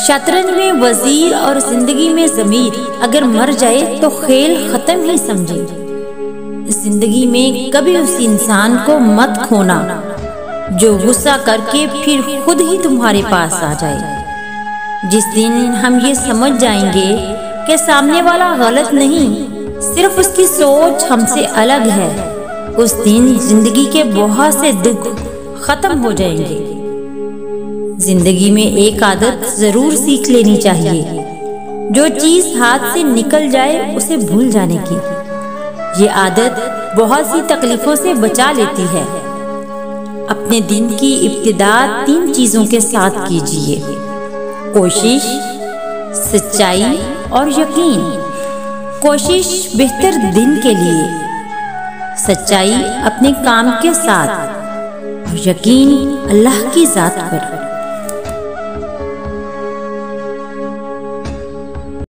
शतरंज में वजीर और जिंदगी में जमीर, अगर मर जाए तो खेल खत्म ही समझे। जिंदगी में कभी उस इंसान को मत खोना जो गुस्सा करके फिर खुद ही तुम्हारे पास आ जाए। जिस दिन हम ये समझ जाएंगे कि सामने वाला गलत नहीं, सिर्फ उसकी सोच हमसे अलग है, उस दिन जिंदगी के बहुत से दुख खत्म हो जाएंगे। जिंदगी में एक आदत जरूर सीख लेनी चाहिए, जो चीज हाथ से निकल जाए उसे भूल जाने की। ये आदत बहुत सी तकलीफों से बचा लेती है। अपने दिन की इब्तिदा 3 चीजों के साथ कीजिए: कोशिश, सच्चाई और यकीन। कोशिश बेहतर दिन के लिए, सच्चाई अपने काम के साथ और यकीन अल्लाह की जात पर।